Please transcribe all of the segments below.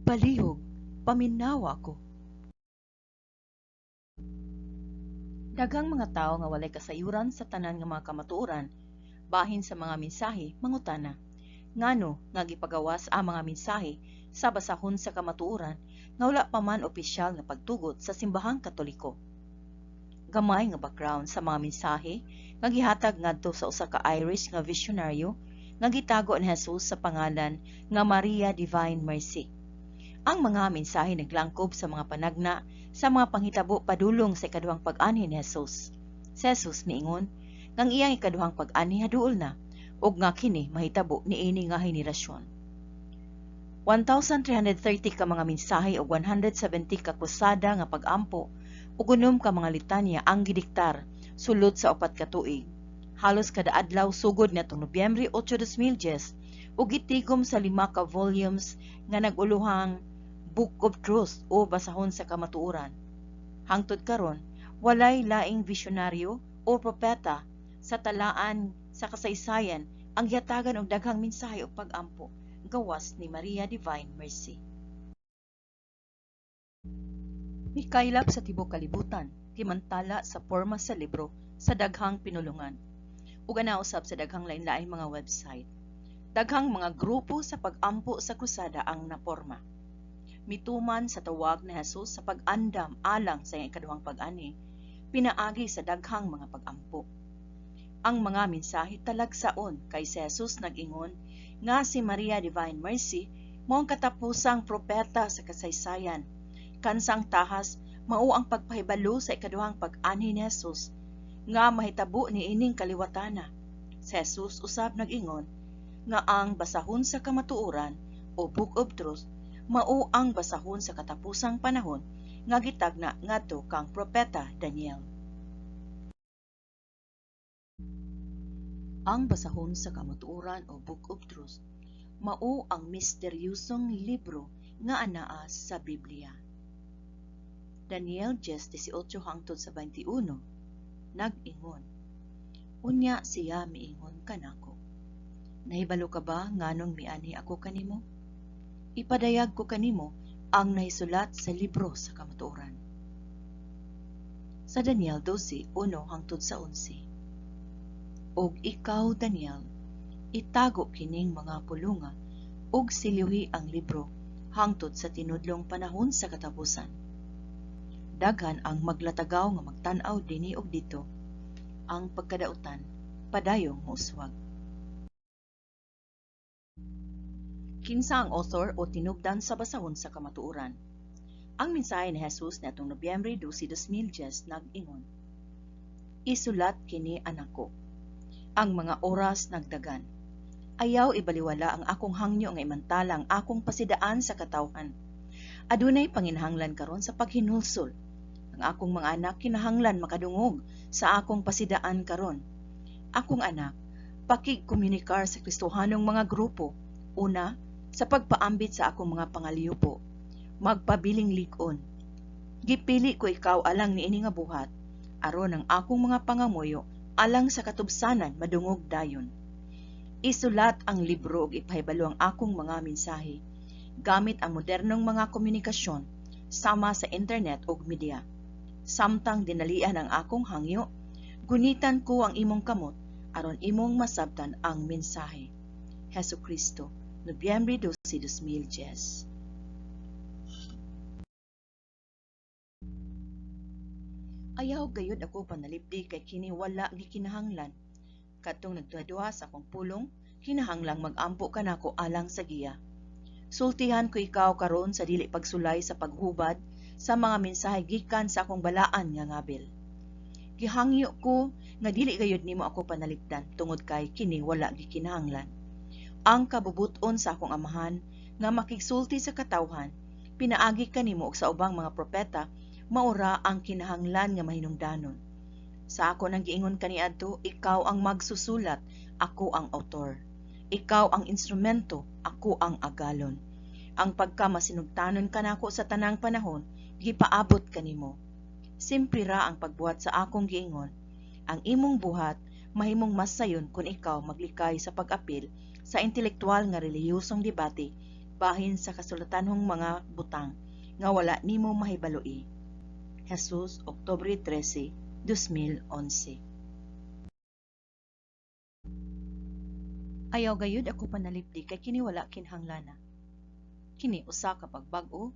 Balihog, paminawa ko. Daghang mga tao nga walay kasayuran sa tanan nga mga kamatuoran, bahin sa mga mensahe mangutana. Ngano nga gipagawas ang mga mensahe sa basahon sa kamatuoran nga wala pa man opisyal nga pagtugot sa simbahang Katoliko. Gamay nga background sa mga mensahe nga gihatag ngadto sa usa ka Irish nga visionaryo nga gitago ni Jesus sa pangalan nga Maria Divine Mercy. Ang mga mensahe naglangkob sa mga panagna sa mga panghitabo padulong sa ikaduhang pag-ani ni Jesus. Si Jesus niingon ngang iyang ikaduhang pag-ani haduol na ug nga kini mahitabo niini nga henerasyon. 1,330 ka mga mensahe ug 170 ka kusada nga pag-ampo ug unom ka mga litanya ang gidiktar sulod sa 4 ka tuig. Halos kada adlaw sugod nitong Nobyembre 8, 2010 ug gitigom sa 5 ka volumes nga naguluhang Book of Truth o basahon sa kamatuoran. Hangtod karon, walay laing visionaryo o propeta sa talaan sa kasaysayan ang gihatagan og daghang mensahe o pag-ampo gawas ni Maria Divine Mercy. Mikaylap sa tibuok kalibutan, himantala sa porma sa libro sa daghang pinulungan ug anausab sa daghang lain-laing mga website. Daghang mga grupo sa pag-ampo sa krusada ang naporma. Mituman sa tawag ni Jesus sa pag-andam alang sa iyang ikaduhang pag-ani, pinaagi sa daghang mga pag-ampo. Ang mga mensahe talagsaon kay si Jesus nag-ingon nga si Maria Divine Mercy mao ang katapusang propeta sa kasaysayan. Kansang tahas mao ang pagpahibalo sa ikaduhang pag-ani ni Jesus nga mahitabo ni ining kaliwatana. Si Jesus usab nag-ingon nga ang basahon sa kamatuoran o Book of Truth mao ang basahon sa katapusang panahon nga gitagna ngadto kang propeta Daniel. Ang basahon sa kamatuoran o Book of Truth mao ang misteryosong libro nga anaa sa Biblia. Daniel 10:18 hangtod sa 21 nag-ingon, unya siya miingon kanako, nahibalo ka ba nganong miani ako kanimo? Ipadayag ko kanimo ang nahisulat sa libro sa kamatuoran. Sa Daniel 12:1 hangtod sa 11. Og ikaw, Daniel, itago kining mga pulunga ug silyuhi ang libro hangtod sa tinudlong panahon sa katapusan. Daghan ang maglatagaw nga magtan-aw dinhi og dito. Ang pagkadautan padayong mouswag. Kinsa ang author o tinubdan sa basahon sa kamatuoran? Ang mensahe ni Jesus niadtong Nobyembre 12, 2010 nag-ingon, isulat kini anako. Ang mga oras nagdagan. Ayaw ibaliwala ang akong hangyo nga imantala ang akong pasidaan sa katawhan. Adunay panginahanglan karon sa paghinulsol. Ang akong mga anak kinahanglan makadungog sa akong pasidaan karon. Akong anak, pakigkomunikar sa Kristohanong mga grupo. Una, sa pagpaambit sa akong mga pangaliyupo. Magpabiling lig-on. Gipili ko ikaw alang niini nga buhat, aron ang akong mga pangamuyo alang sa katubsanan madungog dayon. Isulat ang libro ug ipahibalo ang akong mga mensahe gamit ang modernong mga komunikasyon sama sa internet ug media. Samtang dinalian ang akong hangyo, gunitan ko ang imong kamot aron imong masabtan ang mensahe. Jesucristo, Nobyembre 12, 2010. Ayaw gayud ako panalipdi kay kini wala gikinahanglan. Kadtong nagduha sa akong pulong, kinahanglang mag-ampo kanako alang sa giya. Sultihan ko ikaw karon sa dili pagsulay sa paghubad sa mga mensahe gikan sa akong balaan nga ngabil. Gihangyo ko nga dili gayud nimo ako panalipdan tungod kay kini wala gikinahanglan. Ang kabubuton sa akong amahan nga makigsulti sa katawhan, pinaagi kanimo og sa ubang mga propeta, maura ang kinahanglan nga mahinungdanon. Sa ako nang giingon kaniadto, ikaw ang magsusulat, ako ang autor. Ikaw ang instrumento, ako ang agalon. Ang pagkamasinugtanon kanako sa tanang panahon, gipaabot kanimo. Simpre ra ang pagbuhat sa akong giingon. Ang imong buhat mahimong mas sayon kung ikaw maglikay sa pag-apil sa intelektual nga relihiyosong debate bahin sa kasulatanhong mga butang nga wala nimo mahibaloi. Jesus, Oktubre 13, 2011. Ayaw gayud ako panalipdi kay kini wala kinhanglana. Kini usa ka pagbag-o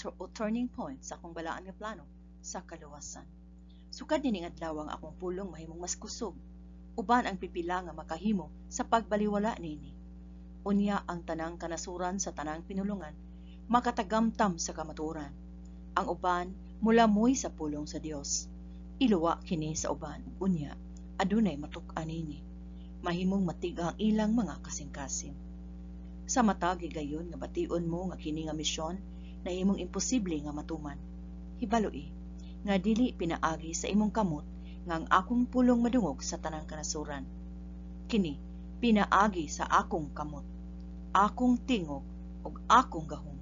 o turning point sa akong balaan nga plano sa kaluwasan. Sukad nining adlaw ang akong pulong mahimong mas kusog, uban ang pipila nga makahimo sa pagbaliwala nini. Unya ang tanang kanasuran sa tanang pinulungan, makatagamtam sa kamatuoran. Ang uban mulamoy sa pulong sa Dios. Iluwa kini sa uban, unya adunay matuk-an nini. Mahimong matiga ang ilang mga kasing-kasing. Sa matag higayon nga bation mo nga kini nga misyon na imong imposible nga matuman. Hibaloi nga dili pinaagi sa imong kamot nga ang akong pulong madungog sa tanang kanasuran. Kini pinaagi sa akong kamot, akong tingog ug akong gahom.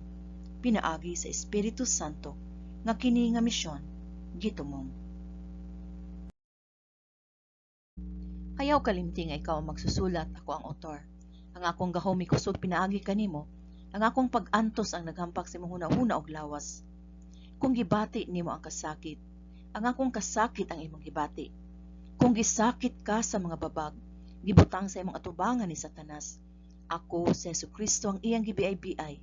Pinaagi sa Espiritu Santo nga kini nga misyon gitumong. Ayaw kalimti nga ikaw ang magsusulat, ako ang author. Ang akong gahom kusog pinaagi kanimo, ang akong pag-antos ang naghampak sa imong hunahuna og lawas. Kung gibati nimo ang kasakit, ang akong kasakit ang imong gibati. Kung gisakit ka sa mga babag, gibutang sa imong atubangan ni Satanas. Ako si Jesucristo ang iyang gibiay-biay.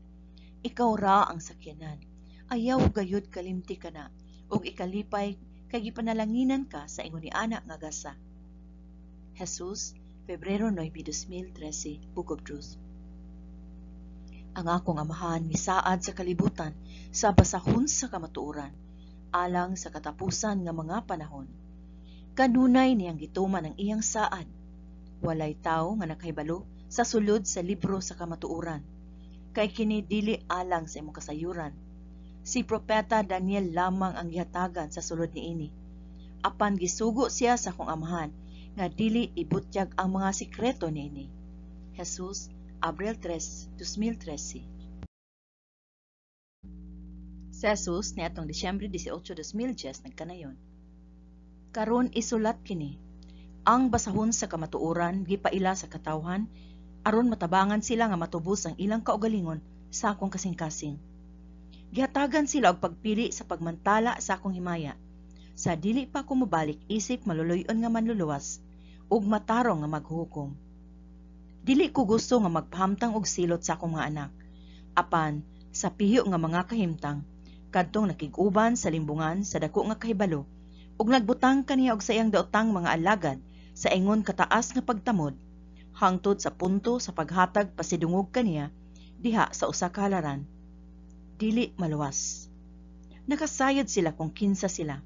Ikaw ra ang sakyanan. Ayaw gayud kalimti ka na, ug ikalipay kay gipanalanginan ka sa ingon ni anak nga gasa. Jesus, Pebrero 9, 2013, Book of Truth. Ang akong amahan misaad sa kalibutan sa basahon sa kamatuoran, alang sa katapusan nga mga panahon. Kanunay niyang gituman ang iyang saad. Walay tao nga nakahibalo sa sulod sa libro sa kamatuoran. Kay kini dili alang sa imong kasayuran. Si Propeta Daniel lamang ang gihatagan sa sulod niini. Apan gisugo siya sa akong amahan nga dili ibutyag ang mga sikreto niini. Jesus, Abril 3, 2013. Si Jesus niadtong Disyembre 18, 2010 nagkanayon. Karon isulat kini. Ang basahon sa kamatuoran gipaila sa katawhan aron matabangan sila nga matubos ang ilang kaugalingon sa akong kasing-kasing. Gihatagan sila og pagpili sa pagmantala sa akong himaya. Sa dili pa ko mobalik isip maluluyon nga manluluwas ug matarong nga maghukom. Dili ko gusto nga magpahamtang og silot sa akong mga anak. Apan sa piyo nga mga kahimtang kadtong nakig-uban sa limbungan sa dako nga kahibalo ug nagbutang kaniya og sa iyang daotang mga alagad sa ingon kataas nga pagtamod hangtod sa punto sa paghatag pasidungog kaniya diha sa usa ka halaran. Dili maluwas. Nakasayod sila kung kinsa sila.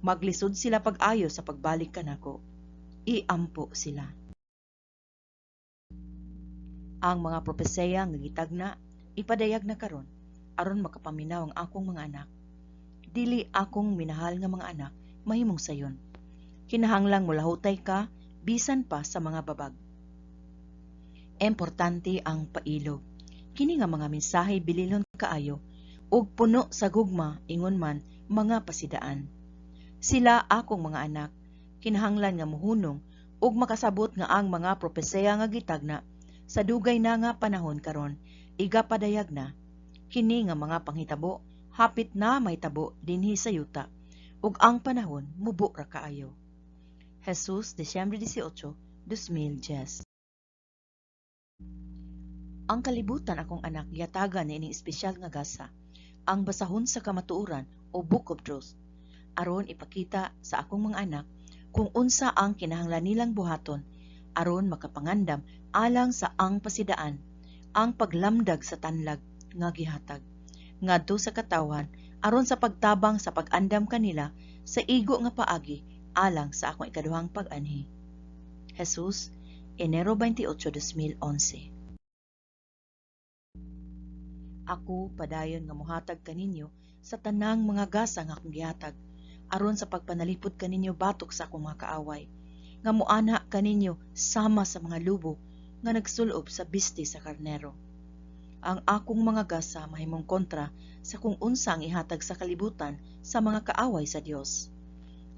Maglisod sila pag-ayo sa pagbalik kanako. Iampo sila. Ang mga propesya nga gitagna ipadayag na karon aron makapaminaw ang akong mga anak. Dili akong minahal nga mga anak mahimong sayon. Kinahanglang mulahutay ka bisan pa sa mga babag. Importante ang pailog. Kini nga mga mensahe bililon kaayo ug puno sa gugma ingon man mga pasidaan. Sila akong mga anak kinahanglan nga muhunong ug makasabot nga ang mga propesya nga gitagna sa dugay na nga panahon karon igapadayag na. Kini nga mga panghitabo hapit na mahitabo dinhi sa yuta ug ang panahon mubo ra kaayo. Jesus, Disyembre 18, 2010. Ang kalibutan akong anak yatagan ni ining espesyal nga gasa, ang basahon sa kamatuoran o Book of Truth, aron ipakita sa akong mga anak kung unsa ang kinahanglan nilang buhaton aron makapangandam alang sa ang pasidaan, ang paglamdag sa tanlag nga gihatag ngadto sa katawhan aron sa pagtabang sa pag-andam kanila sa igo nga paagi alang sa akong ikaduhang pag-anhi. Jesus, Enero 28, 2011. Ako padayon nga mohatag kaninyo sa tanang mga gasa nga akong gihatag aron sa pagpanalipod kaninyo batok sa akong mga kaaway nga muana kaninyo sama sa mga lubo nga nagsulob sa bisti sa karnero. Ang akong mga gasa mahimong kontra sa kung unsa ang ihatag sa kalibutan sa mga kaaway sa Dios.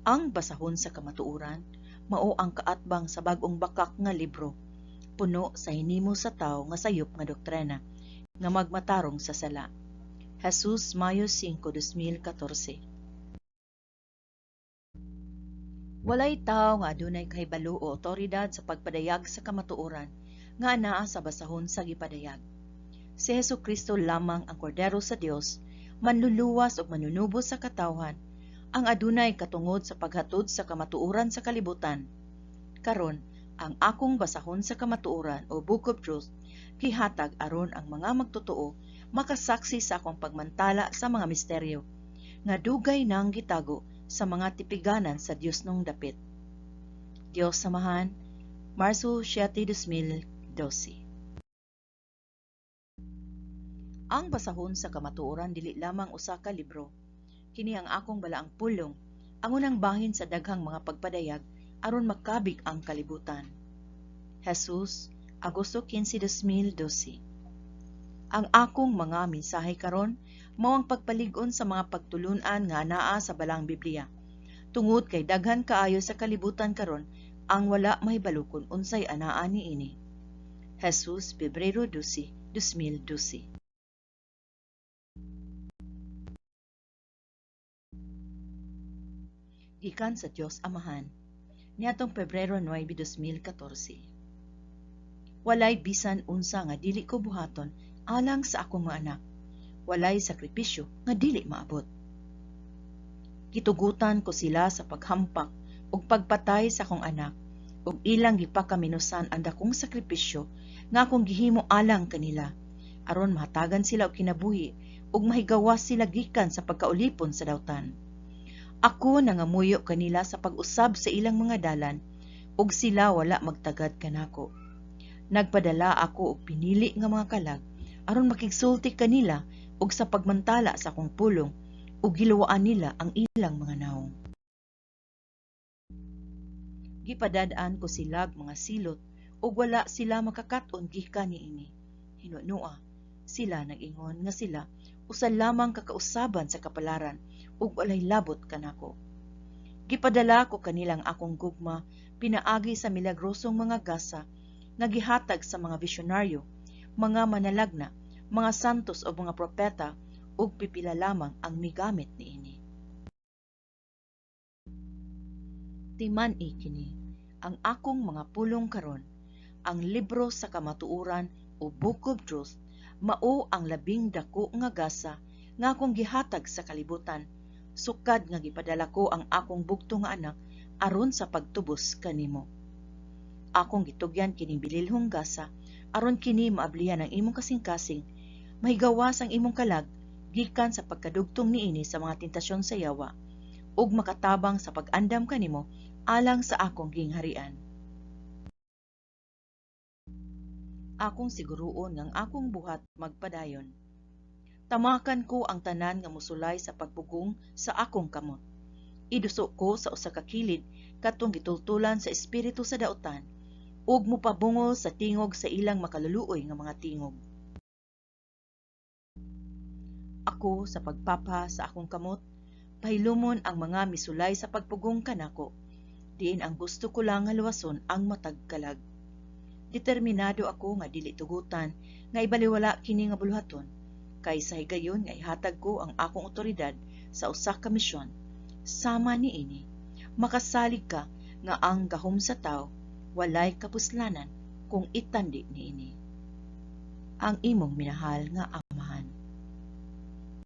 Ang basahon sa kamatuoran mao ang kaatbang sa bag-ong bakak nga libro, puno sa hinimo sa tao nga sayop nga doktrina, nga magmatarong sa sala. Jesus, Mayo 5, 2014. Walay tao nga adunay kahibalo o otoridad sa pagpadayag sa kamatuoran nga anaa sa basahon sa gipadayag. Si Hesukristo lamang ang kordero sa Dios, manluluwas ug manunubos sa katawhan, ang adunay katungod sa paghatod sa kamatuoran sa kalibutan. Karon, ang akong basahon sa kamatuoran o Book of Truth gihatag aron ang mga magtotoo makasaksi sa akong pagmantala sa mga misteryo nga dugay nang gitago sa mga tipiganan sa Dios nung dapit. Dios samahan, Marso 7, 2012. Ang basahon sa kamatuoran dili lamang usa ka libro. Kini ang akong balaang pulong, ang unang bahin sa daghang mga pagpadayag aron makabig ang kalibutan. Jesus, Agosto 15, 2012. Ang akong mga mensahe karon mao ang pagpalig-on sa mga pagtulun-an nga anaa sa balang Biblia. Tungod kay daghan kaayo sa kalibutan karon ang wala mahibalo kun unsay anaa niini. Jesus, Pebrero 12, 2012. Gikan sa Dios Amahan, niadtong Pebrero 9, 2014. Walay bisan unsa nga dili ko buhaton alang sa akong mga anak. Walay sakripisyo nga dili maabot. Gitugutan ko sila sa paghampak ug pagpatay sa akong anak ug ilang gipakaminusan ang dakong sakripisyo nga akong gihimo alang kanila aron mahatagan sila og kinabuhi ug mahigawas sila gikan sa pagkaulipon sa dawtan. Ako nangamuyo kanila sa pag-usab sa ilang mga dalan ug sila wala magtagad kanako. Nagpadala ako og pinili nga mga kalag aron makigsulti kanila ug sa pagmantala sa akong pulong ug giluwaan nila ang ilang mga naong. Gipadadaan ko sila mga silot ug wala sila makakat-on gikan niini. Hinunua sila nag-ingon nga sila usa lamang kakausaban sa kapalaran ug walay labot kanako. Gipadala ko kanilang akong gugma pinaagi sa milagrosong mga gasa nga gihatag sa mga visyonaryo, mga manalagna, mga santos o mga propeta ug pipila lamang ang migamit niini. Timan-i kini ang akong mga pulong karon, ang libro sa kamatuoran o Book of Truth mao ang labing dako nga gasa nga akong gihatag sa kalibutan, sukad nga gipadala ko ang akong bugto nga anak aron sa pagtubos kanimo. Akong gitugyan kining bililhong gasa aron kini maablihan ang imong kasing-kasing, mahigawas ang imong kalag gikan sa pagkadugtong niini sa mga tentasyon sa yawa ug makatabang sa pag-andam kanimo alang sa akong gingharian. Akong siguruon ngang akong buhat magpadayon. Tamakan ko ang tanan nga musulay sa pagpugong sa akong kamot. Iduso ko sa usa ka kilid katong gitultulan sa espiritu sa dautan ug mupabungol sa tingog sa ilang makaluluoy nga mga tingog. Ako sa pagpapa sa akong kamot, pahilumon ang mga misulay sa pagpugong kanako, diin ang gusto ko lang nga luwason ang matag kalag. Determinado ako nga dili tugutan nga ibaliwala kini nga buluhaton, kay sa higayon nga ihatag ko ang akong otoridad sa usa ka misyon. Sama niini, makasalig ka nga ang gahom sa tao walay kapuslanan kung itandi niini. Ang imong minahal nga